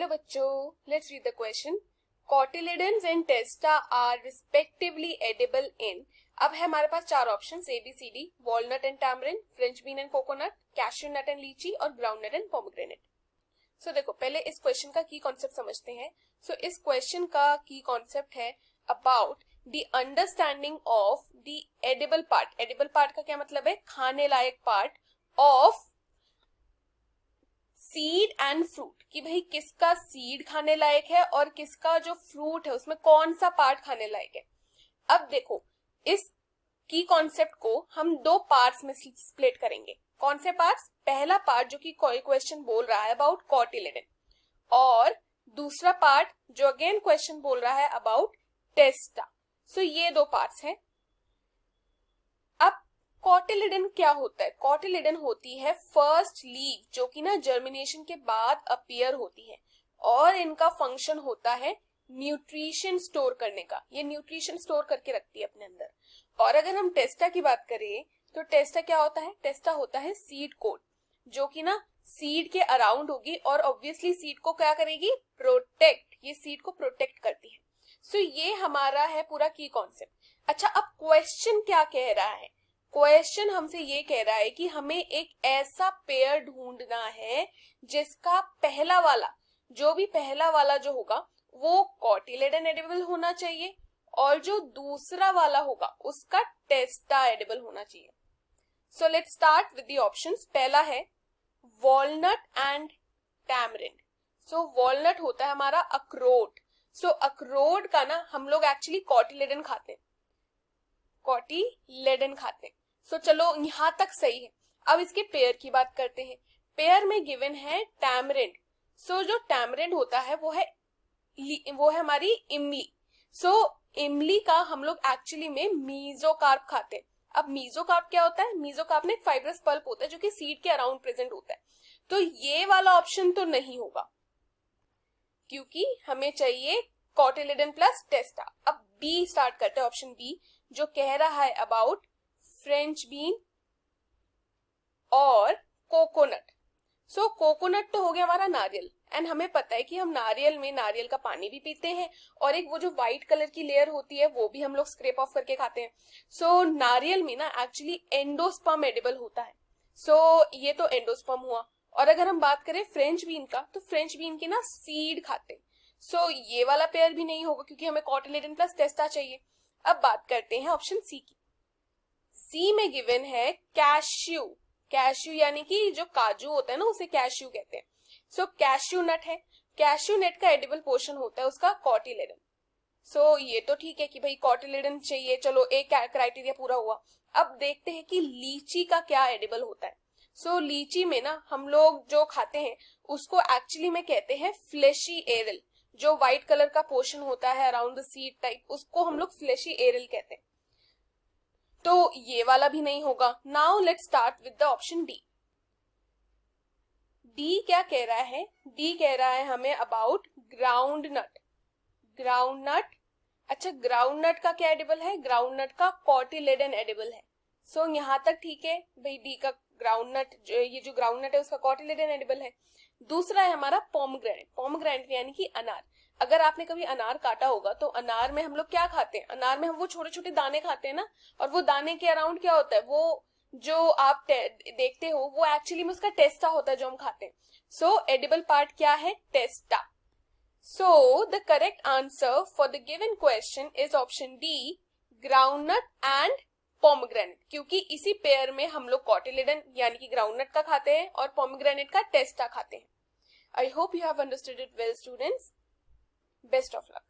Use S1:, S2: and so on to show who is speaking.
S1: Hello बच्चों, let's read the question. Cotyledons and testa are respectively edible in. अब है हमारे पास चार options A B C D. Walnut and tamarind, French bean and coconut, cashew nut and litchi और groundnut and pomegranate. So देखो, पहले इस question का की कॉन्सेप्ट समझते हैं. सो इस क्वेश्चन का की कॉन्सेप्ट है about the understanding of the edible part. Edible part का क्या मतलब है? खाने लायक part of seed and fruit. कि भाई किसका सीड खाने लायक है और किसका जो फ्रूट है उसमें कौन सा पार्ट खाने लायक है. अब देखो, इस की कॉन्सेप्ट को हम दो पार्ट्स में स्प्लिट करेंगे. कौन से पार्ट्स? पहला पार्ट जो कि क्वेश्चन बोल रहा है अबाउट कॉटिलिडन, और दूसरा पार्ट जो अगेन क्वेश्चन बोल रहा है अबाउट टेस्टा. सो ये दो पार्ट्स हैं. अब कॉटिलिडन क्या होता है? कॉटिलिडन होती है फर्स्ट लीफ जो कि ना जर्मिनेशन के बाद अपीयर होती है, और इनका फंक्शन होता है न्यूट्रिशन स्टोर करने का. ये न्यूट्रिशन स्टोर करके रखती है अपने अंदर. और अगर हम टेस्टा की बात करें तो टेस्टा क्या होता है? टेस्टा होता है सीड कोट, जो कि ना सीड के अराउंड होगी और ऑब्वियसली सीड को क्या करेगी? प्रोटेक्ट. ये सीड को प्रोटेक्ट करती है. सो ये हमारा है पूरा की कॉन्सेप्ट. अच्छा, अब क्वेश्चन क्या कह रहा है? क्वेश्चन हमसे ये कह रहा है कि हमें एक ऐसा पेयर ढूंढना है जिसका पहला वाला जो होगा वो कॉटिलिडन एडिबल होना चाहिए, और जो दूसरा वाला होगा उसका टेस्टा एडिबल होना चाहिए. So let's start with the options. पहला है walnut and tamarind. So walnut होता है हमारा अखरोट. सो अखरोट का ना हम लोग एक्चुअली कॉटिलिडन खाते हैं. सो चलो यहां तक सही है. अब इसके पेयर की बात करते हैं. पेयर में गिवन है टैमरिन. सो जो टैमरिन होता है वो है हमारी इमली. सो इमली का हम लोग एक्चुअली में मीजोकार्प खाते हैं. अब मीजोकार्प क्या होता है? मीजोकार्प में एक फाइब्रस पल्प होता है जो कि सीड के अराउंड प्रेजेंट होता है. तो ये वाला ऑप्शन तो नहीं होगा क्योंकि हमें चाहिए कॉटिलिडन प्लस टेस्टा. अब बी स्टार्ट करते हैं. ऑप्शन बी जो कह रहा है अबाउट फ्रेंच बीन और कोकोनट. सो कोकोनट तो हो गया हमारा नारियल, एंड हमें पता है कि हम नारियल का पानी भी पीते हैं, और एक वो जो व्हाइट कलर की लेयर होती है वो भी हम लोग स्क्रैप ऑफ करके खाते हैं. सो नारियल में ना एक्चुअली एंडोस्पर्म एडिबल होता है. सो ये तो एंडोस्पर्म हुआ. और अगर हम बात करें फ्रेंच बीन का, तो फ्रेंच बीन की ना सीड खाते हैं. सो ये वाला पेयर भी नहीं होगा क्योंकि हमें कॉटिलिडन प्लस टेस्टा चाहिए. अब बात करते हैं ऑप्शन सी की. सी में गिवन है कैश्यू. कैश्यू यानी कि जो काजू होता है ना उसे कैश्यू कहते हैं. सो कैश्यू नट है. कैश्यू नट का एडिबल पोर्शन होता है उसका कॉटिलिडन. सो ये तो ठीक है कि भाई कॉटिलिडन चाहिए. चलो एक क्राइटेरिया पूरा हुआ. अब देखते हैं कि लीची का क्या एडिबल होता है. सो लीची में ना हम लोग जो खाते हैं उसको एक्चुअली में कहते हैं फ्लेशी एरल. जो व्हाइट कलर का पोर्शन होता है अराउंड द सीड टाइप, उसको हम लोग फ्लेशी एरल कहते हैं. तो ये वाला भी नहीं होगा. Now let's start with the option D. D क्या कह रहा है? डी कह रहा है हमें about groundnut. Groundnut. अच्छा, ग्राउंड नट का क्या एडिबल है? ग्राउंड नट का कॉटिलिडन एडिबल है. सो यहां तक ठीक है भाई. डी का ग्राउंड नट, ये जो ग्राउंड नट है उसका कॉटिलिडन एडिबल है. दूसरा है हमारा पोमेग्रेनेट. पोमेग्रेनेट यानी कि अनार. अगर आपने कभी अनार काटा होगा तो अनार में हम लोग क्या खाते हैं? अनार में हम वो छोटे छोटे दाने खाते हैं ना, और वो दाने के अराउंड क्या होता है? वो जो आप देखते हो वो एक्चुअली में उसका टेस्टा होता है जो हम खाते हैं. सो एडिबल पार्ट क्या है? Testa. So the correct answer for the given question is option D, groundnut and pomegranate. क्योंकि इसी पेयर में हम लोग कॉटिलिडन यानी कि ग्राउंडनट का खाते हैं और पोमेग्रेनेट का टेस्टा खाते हैं. I hope you have understood it well students. Best of luck.